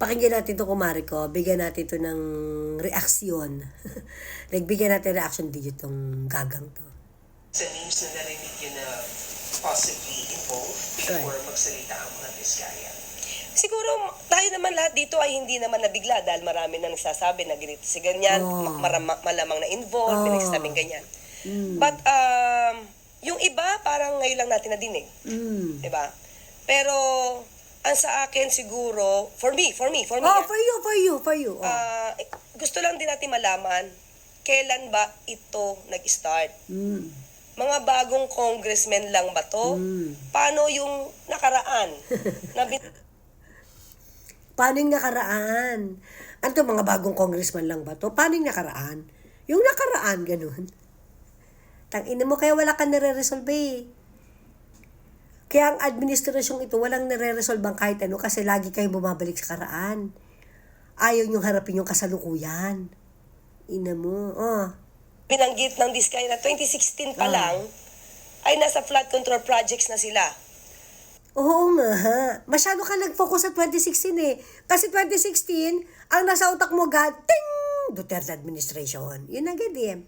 Pakinggan natin to, kumari ko. Bigyan natin to ng reaksyon. Bigyan natin reaction video tong gagang to. Sa names na narinig yun na possibly involved before magsalita ang mga Diskaya. Siguro tayo naman lahat dito ay hindi naman nabigla dahil marami na nagsasabi na ganito si ganyan, malamang na involved, may nagsasabing ganyan. But yung iba parang ngayon lang natin nadinig. Diba? Pero ang sa akin siguro, for me. For you. Gusto lang din natin malaman kailan ba ito nag-start. Mga bagong congressmen lang ba to? Paano yung nakaraan? Paano yung nakaraan? Ano to, mga bagong congressman lang ba to? Paano yung nakaraan? Yung nakaraan, ganun. Tangina mo, kaya wala ka nare-resolve eh. Kaya ang administrasyong ito, walang nare-resolve ang kahit ano kasi lagi kayong bumabalik sa karaan. Ayaw niyong harapin yung kasalukuyan. Ina mo, Binanggit ng Diskaya na 2016 pa lang ay nasa flood control projects na sila. Oo nga. Masyado ka nag-focus sa 2016 eh. Kasi 2016, ang nasa utak mo agad, ting! Duterte administration. Yun agad eh.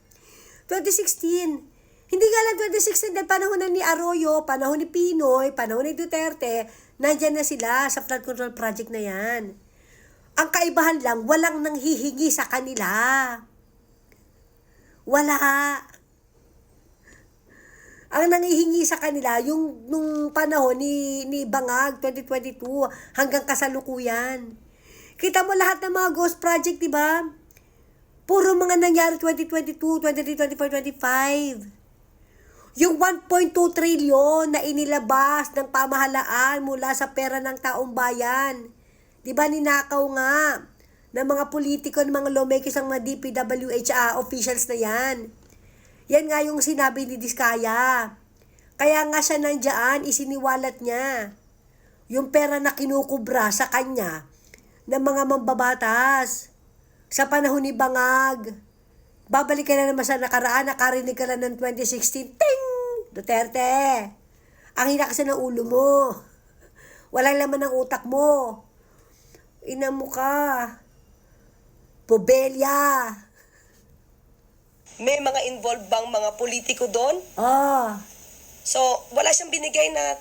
2016. Hindi nga lang 2016 dahil panahon na ni Arroyo, panahon ni Pinoy, panahon ni Duterte, nandyan na sila sa flood control project na yan. Ang kaibahan lang, walang nanghihingi sa kanila. Wala. Ang nanghihingi sa kanila, yung nung panahon ni Bangag, 2022, hanggang kasalukuyan. Kita mo lahat ng mga ghost project, di ba? Puro mga nangyari 2022, 23, 24, 25. Yung 1.2 trilyon na inilabas ng pamahalaan mula sa pera ng taong bayan. Di ba ninakaw nga ng mga politiko, ng mga lawmakers, ng mga DPWH officials na yan. Yan nga yung sinabi ni Diskaya. Kaya nga siya nandiyan, isiniwalat niya. Yung pera na kinukubra sa kanya ng mga mambabatas sa panahon ni Bangag. Babalik ka na naman sa nakaraan, nakarinig ka lang ng 2016. Ting! Duterte! Ang hina kasi ng ulo mo. Walang laman ng utak mo. Ina mo ka. Pobelya. May mga involved bang mga politiko doon? So, wala siyang binigay na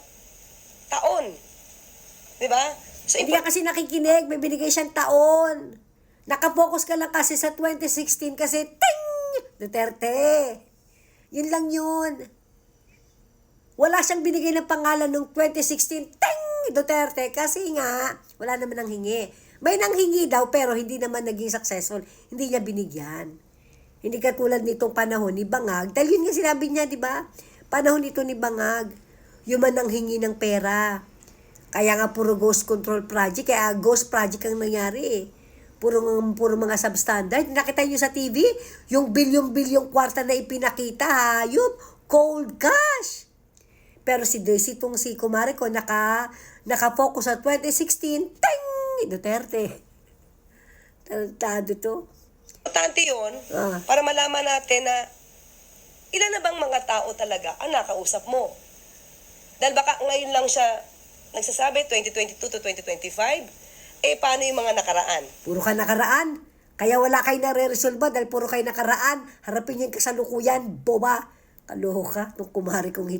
taon. Di ba? So, hindi ka kasi nakikinig, may binigay siyang taon. Nakafocus ka lang kasi sa 2016 kasi, ting! Duterte. Yun lang yun. Wala siyang binigay ng pangalan nung 2016, ting! Duterte. Kasi nga, wala naman nang hingi. May nanghingi daw, pero hindi naman naging successful. Hindi niya binigyan. Hindi katulad nitong panahon ni Bangag. Dahil yun nga sinabi niya, di ba? Panahon nito ni Bangag, yung man nanghingi ng pera. Kaya nga puro ghost control project, kaya ghost project ang nangyari eh. Puro mga substandard. Nakita niyo sa TV, yung bilyong-bilyong kwarta na ipinakita, hayop, cold cash. Pero si kumari ko, naka-focus sa 2016, ting! Duterte. Talentado to. Importante yun, para malaman natin na ilan na bang mga tao talaga ang nakausap mo. Dahil baka ngayon lang siya nagsasabi, 2022 to 2025, paano yung mga nakaraan? Puro ka nakaraan. Kaya wala kayo nare-resolve dahil puro kayo nakaraan. Harapin niyo yung kasalukuyan, boba. Kaloka, itong kumari kong